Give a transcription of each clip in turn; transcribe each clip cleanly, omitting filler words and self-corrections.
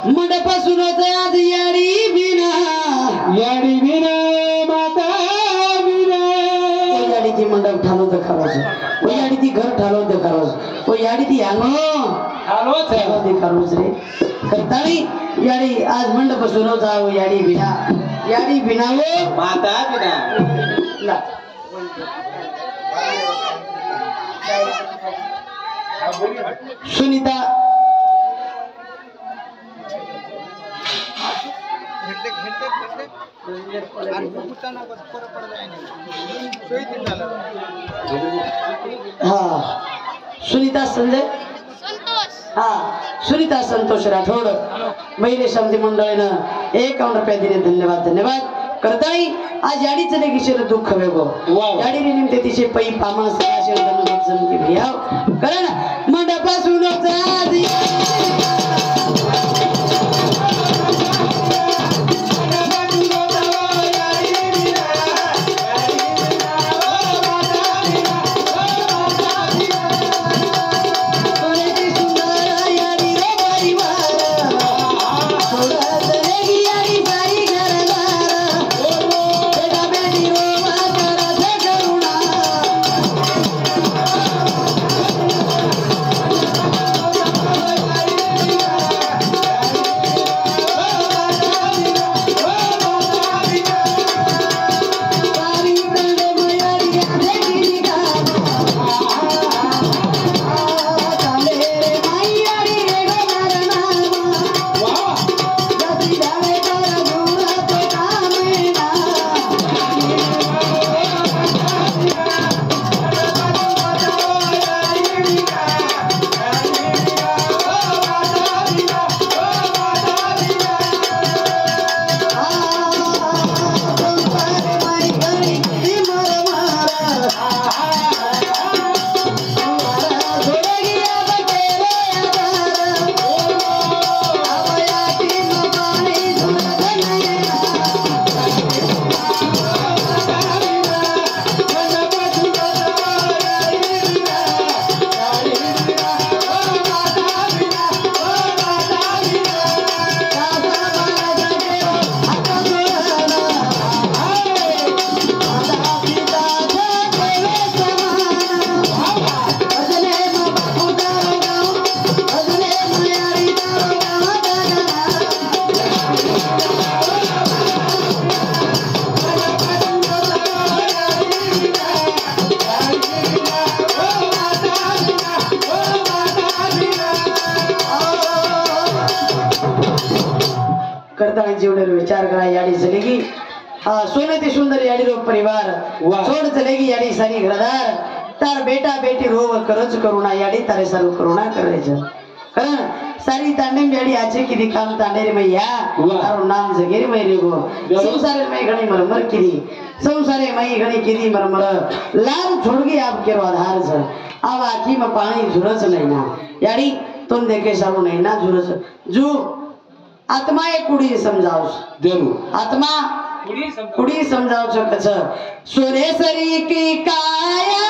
मंडपासूनच आज याडी बिना माता बिना याडी ती मंडप ठालवतं खरंच ओ याडी ती घर ठालवतं खरंच ओ याडी ती अंगण ठालवतं खरंच रे करताळी याडी आज मंडपासूनच जाव याडी बिना वो माता बिना ला सुनीता हाँ सुनीता संजय हाँ सुनीता संतोष राठोड महिला समिती मंडळानं 51 रुपये दिले धन्यवाद करताई आज याडी चले किशोर दुःख वेगो याडी निमित्त तिचे पै पामा सदाशिव धन्यवाद समिती भियाव कारण मंडपासूनच आज विचार करा याडी चलेगी सोने ते सुंदर याडी रो परिवार छोड़ चलेगी याडी सारी घरदार तार बेटा बेटी रोव करच करुणा याडी तारे सर्व करुणा करायचं कारण सारी तांडेम याडी आचे किती काम तांडे रे मैया तारो नाम जगेरी मै रे गो संसारे मै घणी मरमर किरी संसारे मै घणी किरी मरमर लाल छोड़गी आप केरो आधार छ अब आखी में पानी झुरच नहीं ना याडी तुम देखे सारू नहीं ना झुरच जो आत्मा एक कुड़ी समझाओ जरूर आत्मा कुड़ी समझाओ छो कछ सुरेश्वरी की काया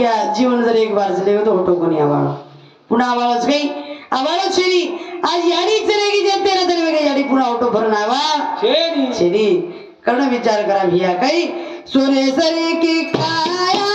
क्या जीवन जर एक बार चले तो होटो कोणी आवाळ पुन्हा आवाळच काही आवाळच शेरी आज याडी चलेगी जे तेरा दिन में याडी पुन्हा होटो भरून आवा शेरी कर्ण विचार करा भिया काही सोने सरे की काया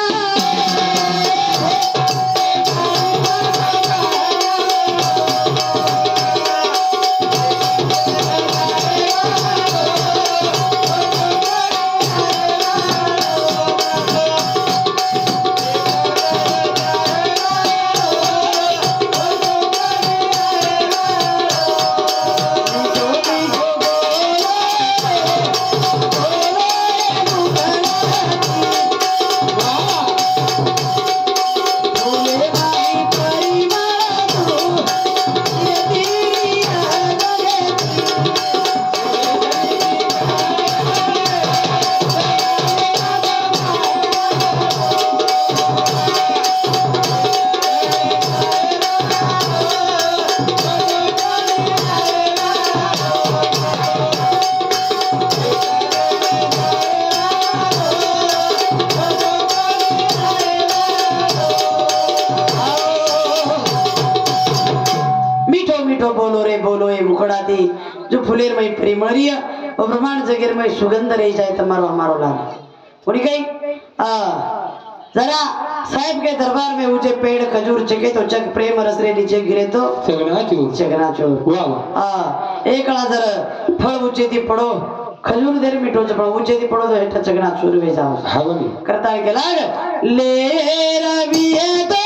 जो फुलेर मई प्रेमरिया और ब्रह्मांड जगेर मई सुगंध रही जाए तमारो हमारो लाल बोली गई जरा साहब के दरबार में ऊंचे पेड़ खजूर चके तो चक प्रेम रस रे नीचे गिरे तो चकनाचूर एक जर फल ऊंचे थी पड़ो खजूर देर मिठो च पड़ो ऊंचे थी पड़ो तो हेठ चकनाचूर वे जाओ करता के लाग ले रवि तो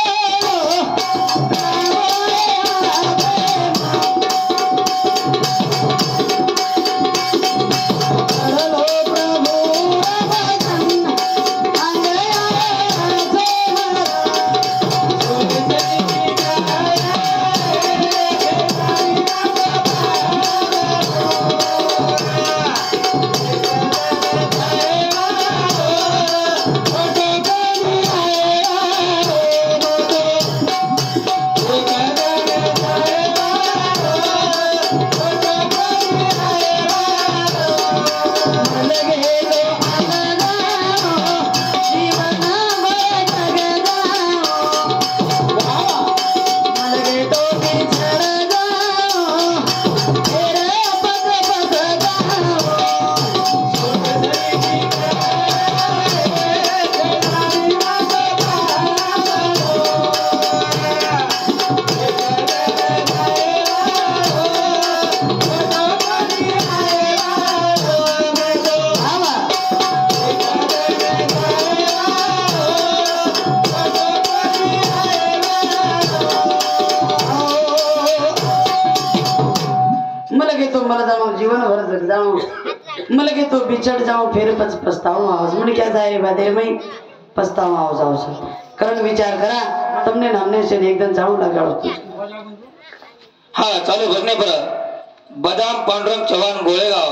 मलगे तो बिछड़ जाऊं फिर पछताऊं आवाज मन क्या जाए बादे में पछताऊं आवाज आवाज करण विचार करा तुमने हमने से एकदम जाऊं लगा हा चालू भरणे पर बदाम पांडुरंग चव्हाण गोळेगाव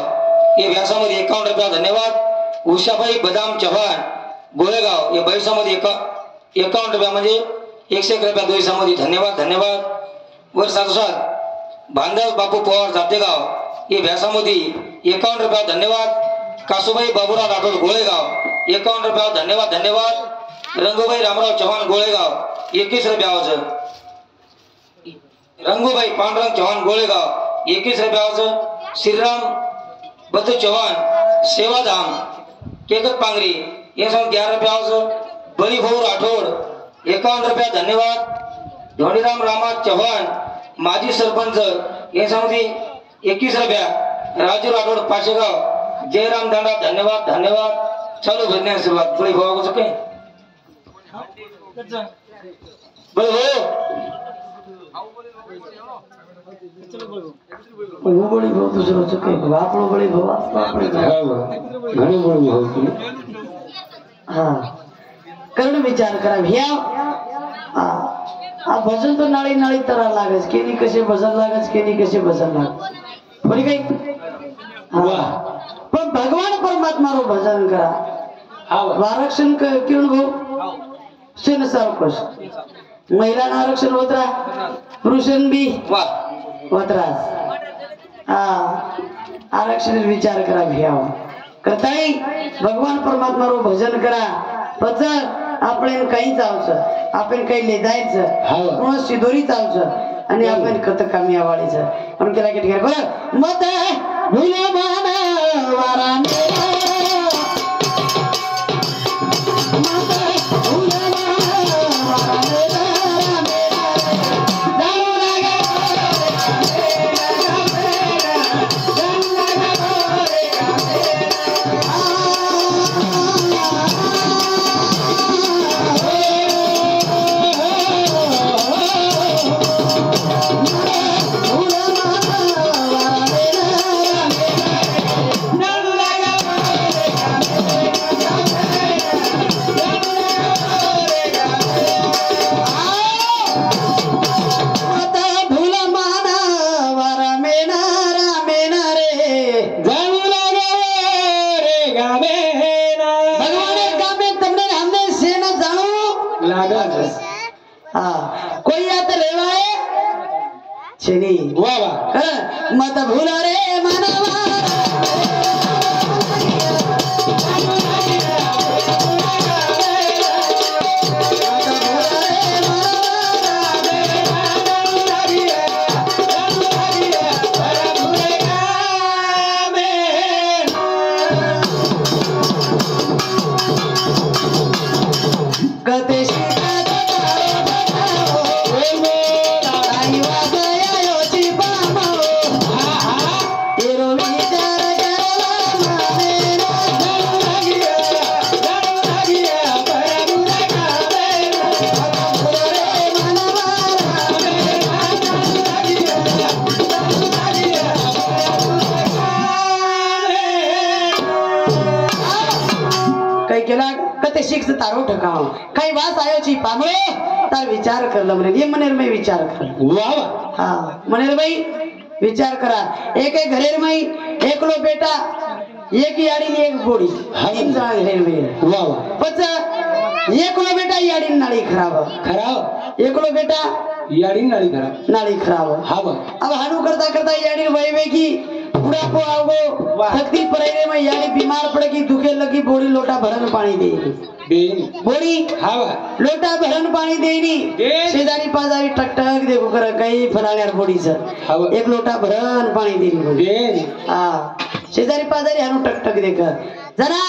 या व्यासामध्ये 51 रुपया धन्यवाद उषाबाई बदाम चव्हाण गोळेगाव या पैशामध्ये 51 रुपया म्हणजे 101 रुपया दोईसामध्ये धन्यवाद धन्यवाद वर सात भांडव बापू पवार जातेगाव ये व्यासामध्ये 51 रुपया धन्यवाद कासुबाई बाबूराव राठोड गोळेगाव 51 रुपया धन्यवाद धन्यवाद रंगूबाई रामराव चव्हाण गोळेगाव 21 रुपयाच रंगूबाई पांडुरंग चव्हाण गोळेगाव 21 रुपयाच श्रीराम बद्दू चव्हाण सेवाधाम केकत पांगरी ये सब 11 रुपयाच बळीभाऊ राठोड 51 रुपया धन्यवाद धोनीराम रामा चव्हाण माजी सरपंच ये समिती 21 रुपया राजू राठोड पाचेगाव जयराम दांडा धन्यवाद धन्यवाद चालू भरने सुरुवात बड़ी भाव चुके बड़े हो वो बड़ी भाव दूसरो चुके आपलो बड़ी भाव घणी बड़ी भाव हां करण विचार करा भैया आ भजन तो नाळी नाळी तरा लागस केनी कसे भजन लागस केनी कसे भजन लाग बड़ी गई वाह पण भगवान परमात्मा रो भजन करा आरक्षण क्यों भाऊ सेन सरपस महिला आरक्षण होतरा पुरुषन भी वाह होतरा आरक्षण विचार करा भैया करताई भगवान परमात्मा रो भजन करा पचर आपण काही जायचं आपण काही ले जायचं हो शिदोरी जायचं आणि आपण कथ कामी आवाळीचं म्हणून केला की बरं मत भुला माना वारा कोई आता लेवाए चली वाह वाह मत भूला रे मनवा शिक्ष तारो ठकाव काही वास आयोची पामळो तार विचार करलं म्हणे ये मनेर में विचार कर वाह हाँ मनेर भाई विचार करा एक एक घरेर में एकलो बेटा एक याडी एक बोडी तीन जण घरेर में वाह वाह पच एकलो बेटा याडी नाळी खराब एकलो बेटा याडी नाळी खराब हाँ अब हाडू करता करता याडी वही की पूरा को आओ थकती पड़े में यानी बीमार पड़ेगी दुखे लगी बोड़ी लोटा भरन पानी देगी बोड़ी हाँ लोटा भरन पानी देनी शेजारी पाजारी टक टक देखो कर कई फलाण्यार बोड़ी सर एक लोटा भरन पानी देनी हाँ शेजारी पाजारी हनु टक टक देख जरा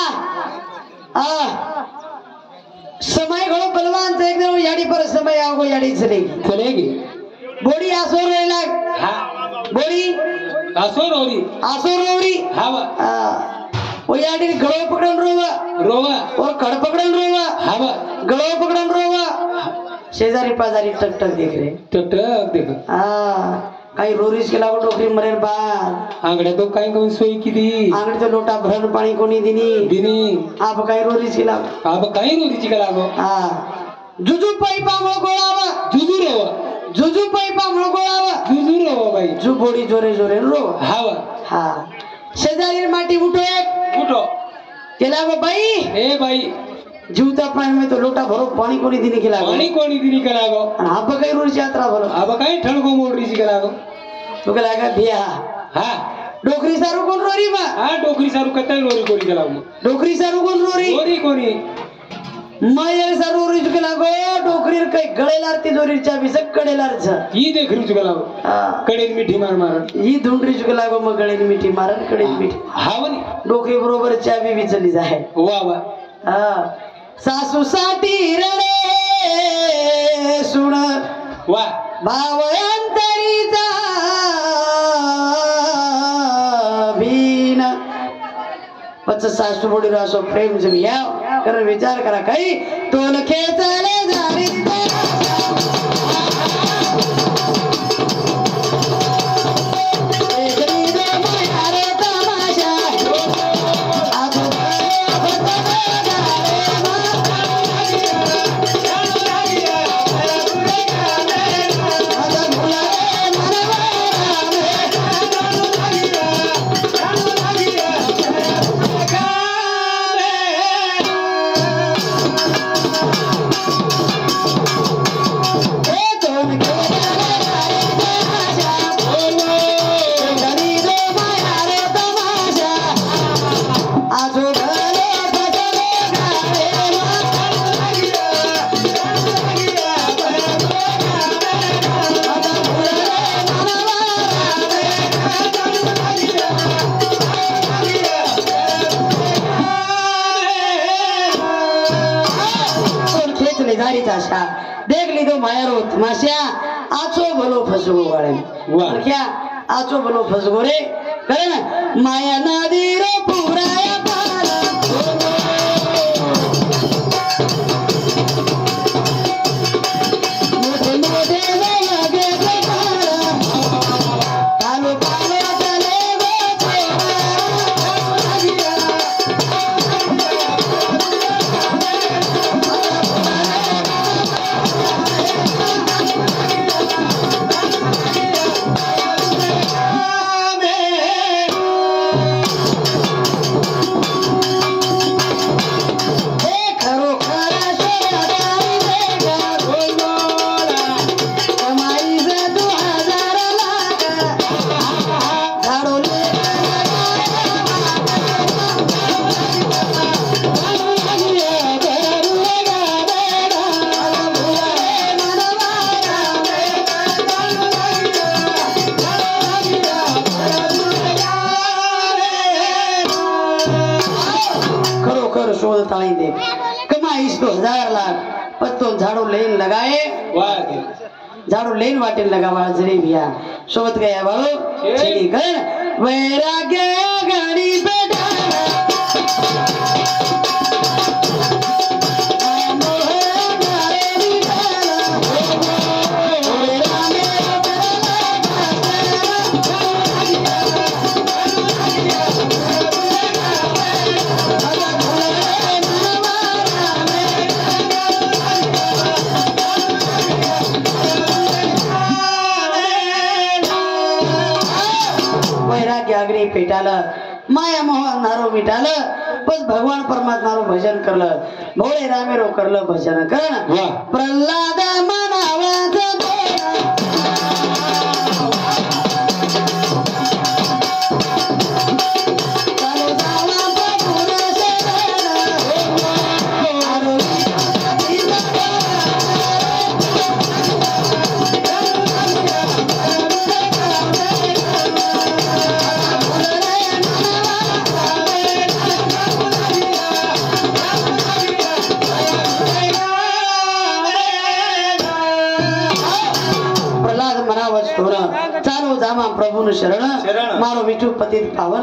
समय घणो बलवान से एकदम याडी पर समय आओ याडी चलेगी बोड़ी आसोर रहेला बोड़ी आसोर रोरी हाँ वो याडी गलो पकड़न रोवा और कड़ पकड़न रोवा हाँ गलो पकड़न रोवा शेजारी पाजारी टक टक देख रहे देख काही रोरीच केला डोकरी मरेर बाद आंगड्या तो काही कमी सोयी किती आंगडी तो लोटा भरण पाणी कोणी दिनी आप काही रोरीच केला आप काही रोरीची केला गो जुजू पैपा गोळावा जुजू पैपा गोळावा भाई जू बोडी जोरे जोरे रो हा शेजारी माटी उठो केला गो बाई ए बाई जीवता पाणी में तो लोटा भरो पाणी कोणी दिनी केला गो आप काही रोरीची यात्रा भरो आप काही ठणको मोडरीची केला गो तो केला का बिया हा डोकरी सारू कोण रोरी मा हा डोकरी सारू कतई रोरी कोणी केला गो डोकरी सारू कोण रोरी कोणी मायर सारू रोरी केला गो डोकरीर काही गळेलार ती जोरीच्या बिसक कडेलारच ही देख रुच केला गो कडेन मिठी मार ही धुंडरी चुकला गो मग गळेन मिठी मारन कडेन मिठी हावनी डोकरी बरोबर चाबी विचली जाय वाह सासू साठी रडे सुण वाह भाव अंतरीचा भीन पच सासू बोडी असो प्रेम जमी या कर विचार करा काही तोल खेचले जावी चाशा देख लीधो मायारो तमाशा आचो भलो फसगो वाले वाह. क्या आचो भलो फसगो रे करे ना माया नदी रो पुराया पाला मोठे मोठे लगे पाला कालो कालो चले शोध ताई दे कमाईस 2000 लाख पत्तो झाड़ू लेन लगाए झाड़ू लेन वाटे लगावा जरे भैया शोध गया बाबू छेड़ी कर वैराग्य गणी बेटा अग्नि पेटालं माया मोह नारो मिटालं बस भगवान परमात्मा रो भजन करलं भोळे रामेरो करलं भजन करण प्रल्हाद मनावाचा चालो जामा प्रभु न शरण मारो मिठू पतित पावन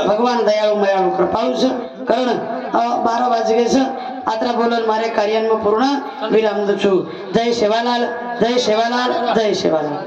भगवान दयाळु मयाळु कृपाळु करण 12 वाजे गए आत्रा बोलन मारे कार्यान्व पूर्ण विराम दछु जय सेवालाल जय सेवालाल जय सेवालाल